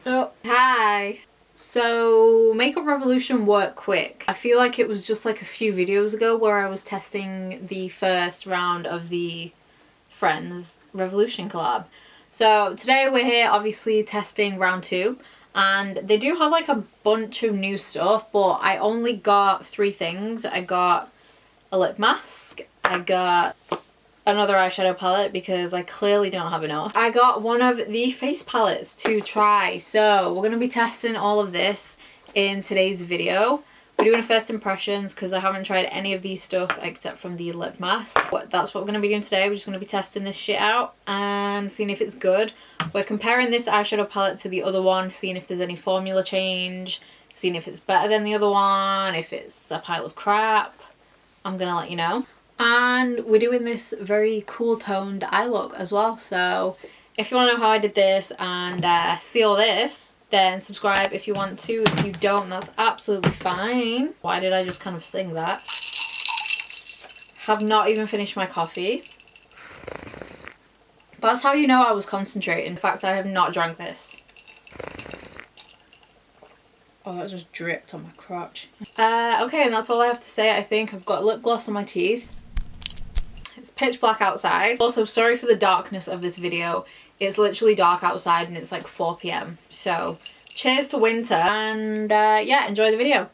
Oh, hi. So, Makeup Revolution worked quick. I feel like it was just like a few videos ago where I was testing the first round of the Friends Revolution collab. So today we're here obviously testing round 2, and they do have like a bunch of new stuff, but I only got 3 things. I got a lip mask, I got another eyeshadow palette because I clearly don't have enough. I got one of the face palettes to try, so we're going to be testing all of this in today's video. We're doing a first impressions because I haven't tried any of these stuff except from the lip mask. That's what we're going to be doing today. We're just going to be testing this shit out and seeing if it's good. We're comparing this eyeshadow palette to the other one, seeing if there's any formula change, seeing if it's better than the other one, if it's a pile of crap. I'm going to let you know. And we're doing this very cool toned eye look as well. So if you want to know how I did this and see all this, then subscribe if you want to. If you don't, that's absolutely fine. Why did I just kind of sing that? Have not even finished my coffee. That's how you know I was concentrating. In fact, I have not drank this. Oh, that just dripped on my crotch. Okay, and that's all I have to say. I think I've got lip gloss on my teeth. It's pitch black outside. Also, sorry for the darkness of this video. It's literally dark outside and it's like 4 p.m. So cheers to winter and yeah, enjoy the video.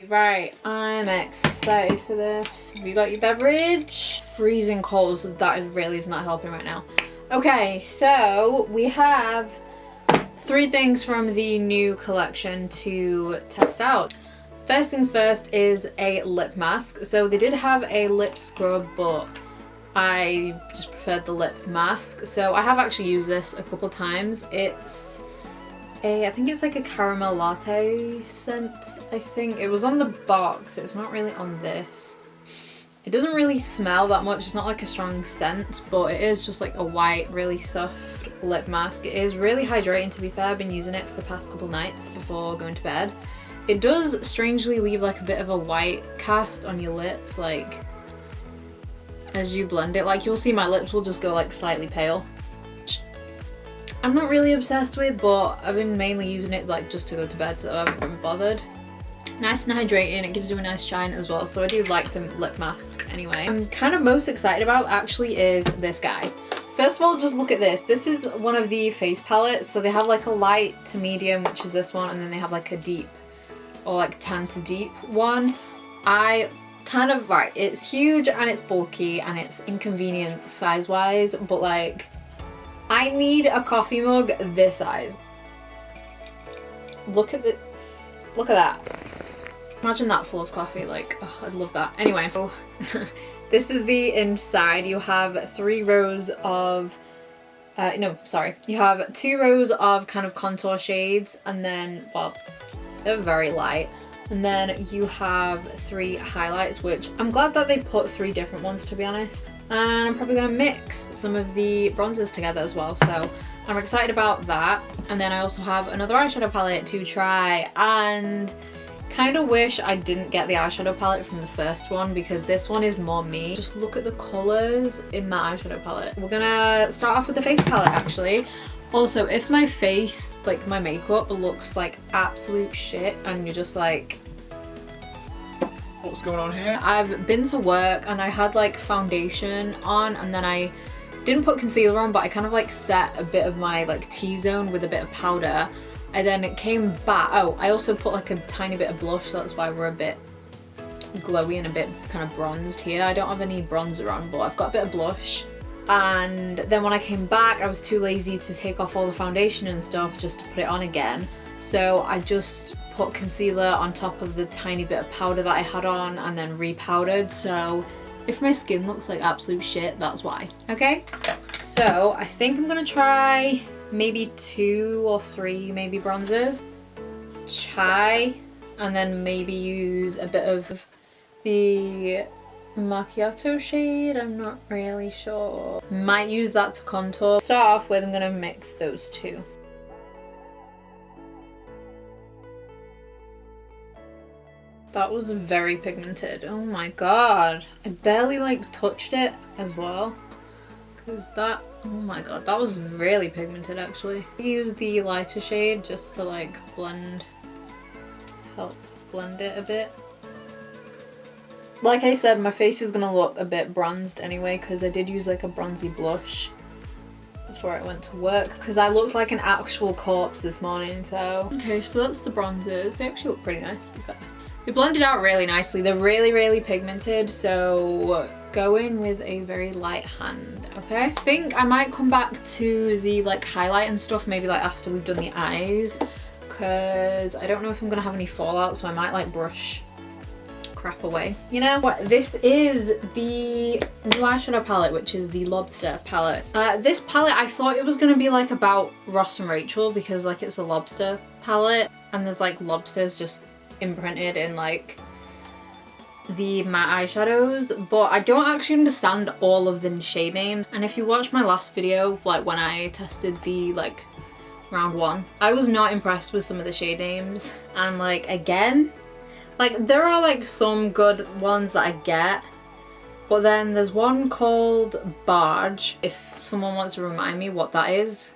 Right, I'm excited for this. Have you got your beverage? Freezing cold, so that really is not helping right now. Okay, so we have 3 things from the new collection to test out. First things first is a lip mask. So they did have a lip scrub, but I just preferred the lip mask. So I have actually used this a couple times. It's I think it's like a caramel latte scent, I think. It was on the box, it's not really on this. It doesn't really smell that much, it's not like a strong scent, but it is just like a white, really soft lip mask. It is really hydrating, to be fair. I've been using it for the past couple nights before going to bed. It does strangely leave like a bit of a white cast on your lips, like as you blend it. Like you'll see my lips will just go like slightly pale. I'm not really obsessed with, but I've been mainly using it like just to go to bed, so I haven't been bothered. Nice and hydrating, it gives you a nice shine as well, so I do like the lip mask anyway. I'm kind of most excited about actually is this guy. First of all, just look at this. This is one of the face palettes, so they have like a light to medium, which is this one, and then they have like a deep or like tan to deep one. I kind of, right, it's huge and it's bulky and it's inconvenient size wise, but like I need a coffee mug this size. Look at that. Imagine that full of coffee, like, oh, I'd love that. Anyway, so this is the inside. You have 3 rows of you have 2 rows of kind of contour shades, and then, well, they're very light. And then you have 3 highlights, which I'm glad that they put 3 different ones, to be honest. And I'm probably going to mix some of the bronzers together as well, so I'm excited about that. And then I also have another eyeshadow palette to try, and kind of wish I didn't get the eyeshadow palette from the first one because this one is more me. Just look at the colours in that eyeshadow palette. We're gonna start off with the face palette actually. Also, if my face, like my makeup looks like absolute shit and you're just like, what's going on here? I've been to work and I had like foundation on, and then I didn't put concealer on, but I kind of like set a bit of my like T-zone with a bit of powder. And then it came back. Oh, I also put like a tiny bit of blush, so that's why we're a bit glowy and a bit kind of bronzed here. I don't have any bronzer on, but I've got a bit of blush. And then when I came back, I was too lazy to take off all the foundation and stuff just to put it on again. So I just put concealer on top of the tiny bit of powder that I had on and then repowdered. So if my skin looks like absolute shit, that's why. Okay, so I think I'm gonna try maybe 2 or 3 maybe bronzers. Chai, and then maybe use a bit of the macchiato shade, I'm not really sure. Might use that to contour. To start off with, I'm gonna mix those 2. That was very pigmented. Oh my god. I barely like touched it as well. because that, oh my god, that was really pigmented actually. I use the lighter shade just to like help blend it a bit. Like I said, my face is gonna look a bit bronzed anyway because I did use like a bronzy blush before I went to work because I looked like an actual corpse this morning, so. Okay, so that's the bronzers. They actually look pretty nice to be fair. They blended out really nicely. They're really, really pigmented, so go in with a very light hand, okay? I think I might come back to the like highlight and stuff maybe like after we've done the eyes because I don't know if I'm gonna have any fallout, so I might like brush crap away, you know? This is the new eyeshadow palette, which is the Lobster palette. This palette, I thought it was gonna be like about Ross and Rachel because like it's a lobster palette and there's like lobsters just imprinted in like the matte eyeshadows, but I don't actually understand all of the shade names. And if you watched my last video, like when I tested the like round 1, I was not impressed with some of the shade names. And like again, like there are like some good ones that I get, but then there's one called Barge. If someone wants to remind me what that is,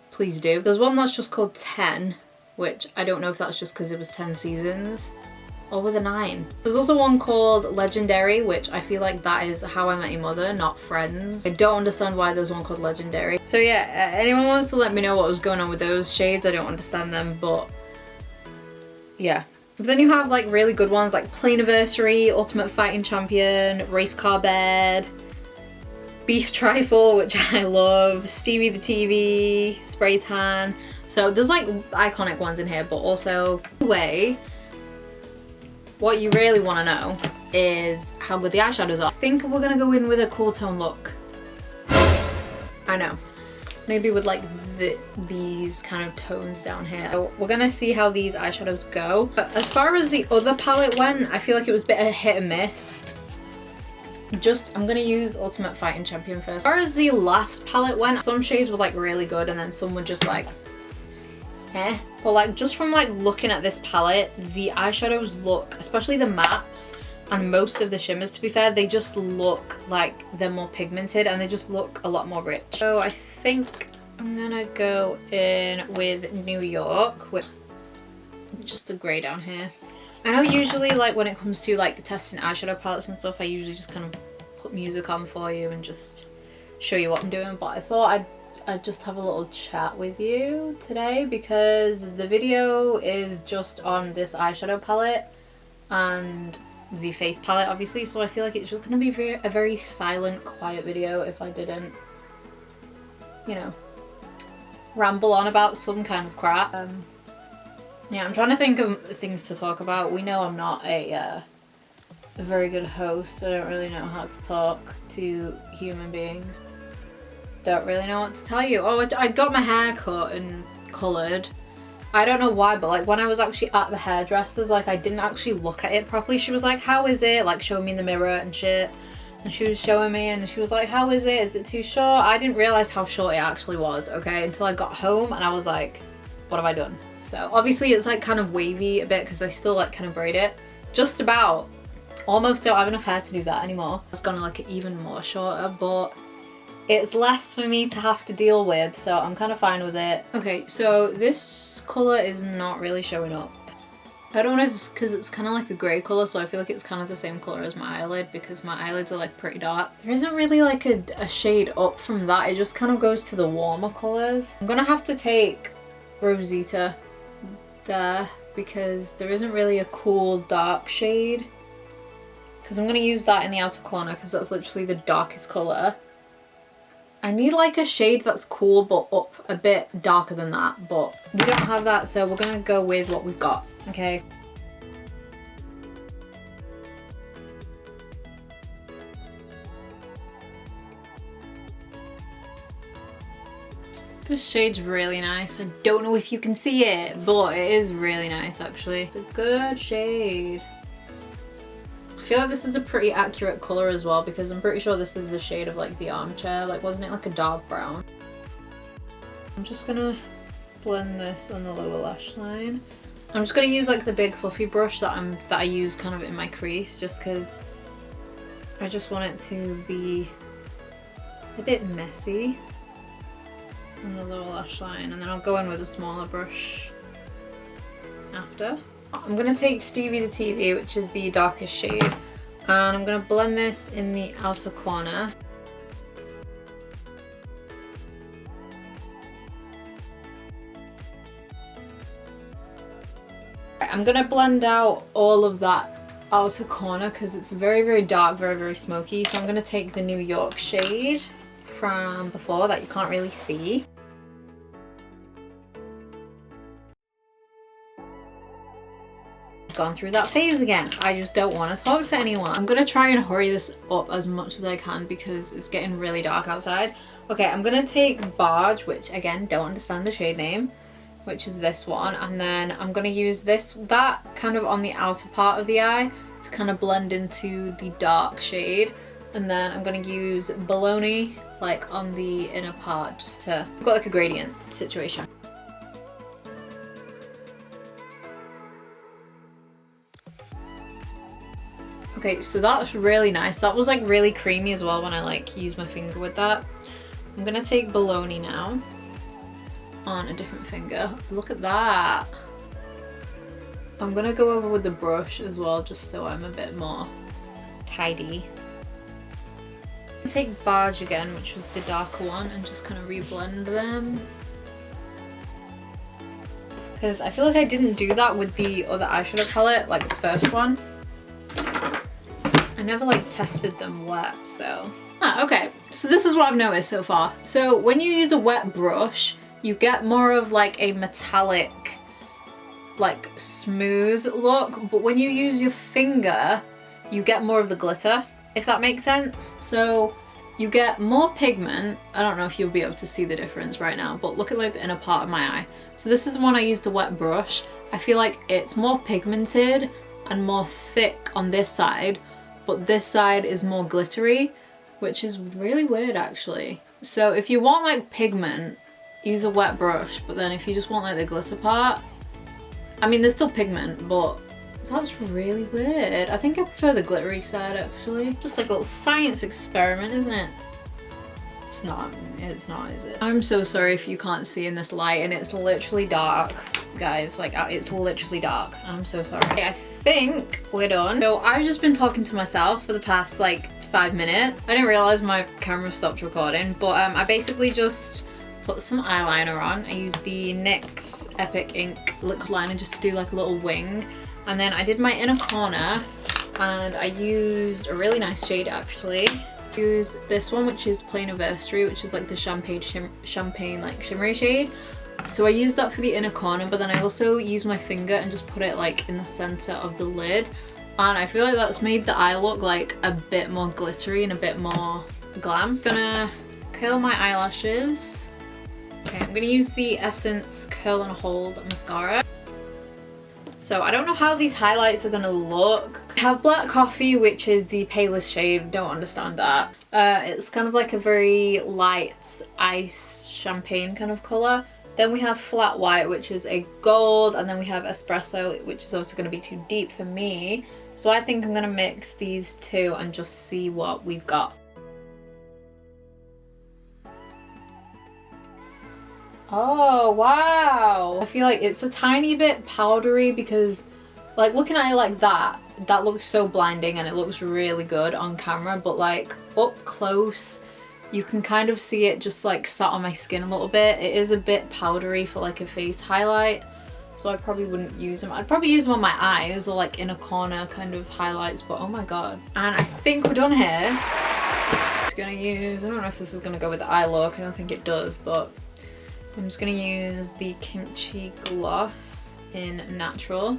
please do. There's one that's just called 10, which I don't know if that's just because it was 10 seasons or with a 9. There's also one called Legendary, which I feel like that is How I Met Your Mother, not Friends. I don't understand why there's one called Legendary. So yeah, anyone wants to let me know what was going on with those shades, I don't understand them, but yeah. But then you have like really good ones like Planiversary, Ultimate Fighting Champion, Race Car Bed, Beef Trifle, which I love, Stevie the TV, Spray Tan. So there's like iconic ones in here, but also anyway, what you really want to know is how good the eyeshadows are. I think we're gonna go in with a cool tone look. I know. Maybe with like these kind of tones down here. So we're gonna see how these eyeshadows go. But as far as the other palette went, I feel like it was a bit of hit and miss. I'm gonna use Ultimate Fighting Champion first. As far as the last palette went, some shades were like really good and then some were just like eh. But like just from like looking at this palette, the eyeshadows look, especially the mattes and most of the shimmers to be fair, they just look like they're more pigmented and they just look a lot more rich. So I think I'm gonna go in with New York with just the grey down here. I know usually like when it comes to like testing eyeshadow palettes and stuff, I usually just kind of put music on for you and just show you what I'm doing, but I thought I'd just have a little chat with you today because the video is just on this eyeshadow palette and the face palette obviously, so I feel like it's just gonna be a very silent, quiet video if I didn't, you know, ramble on about some kind of crap. Yeah, I'm trying to think of things to talk about. We know I'm not a very good host. I don't really know how to talk to human beings. Don't really know what to tell you. Oh, I got my hair cut and coloured. I don't know why, but like when I was actually at the hairdresser's, like I didn't actually look at it properly. She was like, how is it? Like showing me in the mirror and shit. And she was showing me and she was like, how is it? Is it too short? I didn't realise how short it actually was, okay? Until I got home and I was like, what have I done? So obviously it's like kind of wavy a bit because I still like kind of braid it. Just about. Almost don't have enough hair to do that anymore. It's gonna like it even more shorter, but it's less for me to have to deal with, so I'm kind of fine with it. Okay, so this colour is not really showing up. I don't know if it's because it's kind of like a grey colour, so I feel like it's kind of the same colour as my eyelid because my eyelids are like pretty dark. There isn't really like a shade up from that, it just kind of goes to the warmer colours. I'm gonna have to take Rosita there because there isn't really a cool dark shade. Because I'm gonna use that in the outer corner because that's literally the darkest colour. I need like a shade that's cool but up a bit darker than that, but we don't have that, so we're gonna go with what we've got, okay? This shade's really nice. I don't know if you can see it, but it is really nice actually. It's a good shade. I feel like this is a pretty accurate colour as well because I'm pretty sure this is the shade of like the armchair. Like wasn't it like a dark brown? I'm just gonna blend this on the lower lash line. I'm just gonna use like the big fluffy brush that I use kind of in my crease just because I just want it to be a bit messy on the lower lash line, and then I'll go in with a smaller brush after. I'm going to take Stevie the TV, which is the darkest shade, and I'm going to blend this in the outer corner. I'm going to blend out all of that outer corner because it's very, very dark, very, very smoky. So I'm going to take the New York shade from before that you can't really see. Gone through that phase again. I just don't want to talk to anyone. I'm gonna try and hurry this up as much as I can because it's getting really dark outside. Okay, I'm gonna take Barge, which again, don't understand the shade name, which is this one, and then I'm gonna use that kind of on the outer part of the eye to kind of blend into the dark shade, and then I'm gonna use Bologna like on the inner part just to, I've got like a gradient situation. Okay, so that's really nice. That was like really creamy as well when I like used my finger with that. I'm gonna take Bologna now on a different finger. Look at that. I'm gonna go over with the brush as well just so I'm a bit more tidy. Take Barge again, which was the darker one, and just kind of reblend them. Because I feel like I didn't do that with the other eyeshadow palette, like the first one. I never like tested them wet, so. Okay, so this is what I've noticed so far. So when you use a wet brush, you get more of like a metallic, like smooth look, but when you use your finger, you get more of the glitter, if that makes sense. So you get more pigment. I don't know if you'll be able to see the difference right now, but look at like the inner part of my eye. So this is the one I used the wet brush. I feel like it's more pigmented and more thick on this side, but this side is more glittery, which is really weird actually. So if you want like pigment, use a wet brush, but then if you just want like the glitter part, I mean there's still pigment, but that's really weird. I think I prefer the glittery side actually. Just like a little science experiment, isn't it? It's not, is it? I'm so sorry if you can't see in this light and it's literally dark, guys. Like it's literally dark. I'm so sorry. Okay, I think we're done. So I've just been talking to myself for the past like 5 minutes. I didn't realize my camera stopped recording, but I basically just put some eyeliner on. I used the NYX Epic Ink liquid liner just to do like a little wing. And then I did my inner corner and I used a really nice shade actually. Used this one, which is Plain Anniversary, which is like the champagne like shimmery shade. So I used that for the inner corner, but then I also used my finger and just put it like in the center of the lid. And I feel like that's made the eye look like a bit more glittery and a bit more glam. Gonna curl my eyelashes. Okay, I'm gonna use the Essence Curl and Hold mascara. So I don't know how these highlights are gonna look. I have Black Coffee, which is the palest shade, don't understand that. It's kind of like a very light ice champagne kind of color. Then we have Flat White, which is a gold, and then we have Espresso, which is also gonna be too deep for me. So I think I'm gonna mix these two and just see what we've got. Oh, wow. I feel like it's a tiny bit powdery because like looking at it like that looks so blinding and it looks really good on camera, but like up close, you can kind of see it just like sat on my skin a little bit. It is a bit powdery for like a face highlight, so I probably wouldn't use them. I'd probably use them on my eyes or like inner corner kind of highlights, but oh my god. And I think we're done here. Just gonna use, I don't know if this is gonna go with the eye look, I don't think it does, but I'm just gonna use the Kimchi Gloss in Natural.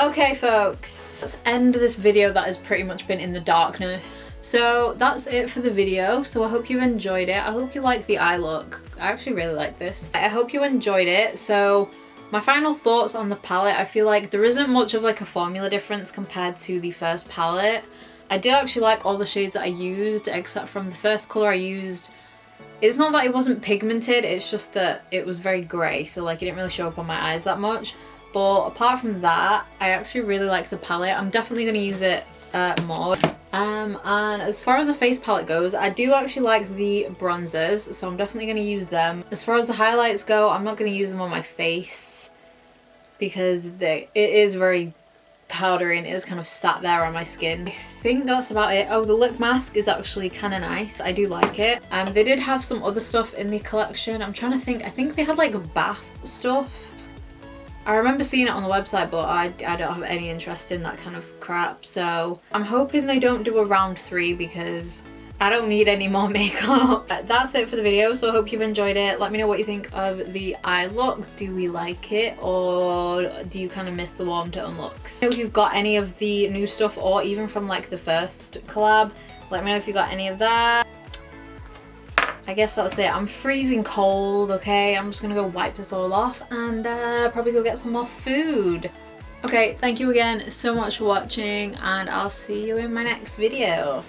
Okay folks, let's end this video that has pretty much been in the darkness. So that's it for the video. So I hope you enjoyed it. I hope you like the eye look. I actually really like this. I hope you enjoyed it. So my final thoughts on the palette, I feel like there isn't much of like a formula difference compared to the first palette. I did actually like all the shades that I used, except from the first color I used. It's not that it wasn't pigmented, it's just that it was very grey, so like it didn't really show up on my eyes that much. But apart from that, I actually really like the palette. I'm definitely going to use it more. And as far as the face palette goes, I do actually like the bronzers, so I'm definitely going to use them. As far as the highlights go, I'm not going to use them on my face because it is very powdery and it is kind of sat there on my skin. I think that's about it. Oh, the lip mask is actually kind of nice. I do like it. They did have some other stuff in the collection. I'm trying to think. I think they had like bath stuff. I remember seeing it on the website, but I don't have any interest in that kind of crap. So I'm hoping they don't do a round 3 because I don't need any more makeup. That's it for the video, so I hope you've enjoyed it. Let me know what you think of the eye look. Do we like it, or do you kind of miss the warm tone looks? If you've got any of the new stuff, or even from like the first collab, let me know if you got any of that. I guess that's it. I'm freezing cold, okay? I'm just gonna go wipe this all off and probably go get some more food. Okay, thank you again so much for watching, and I'll see you in my next video.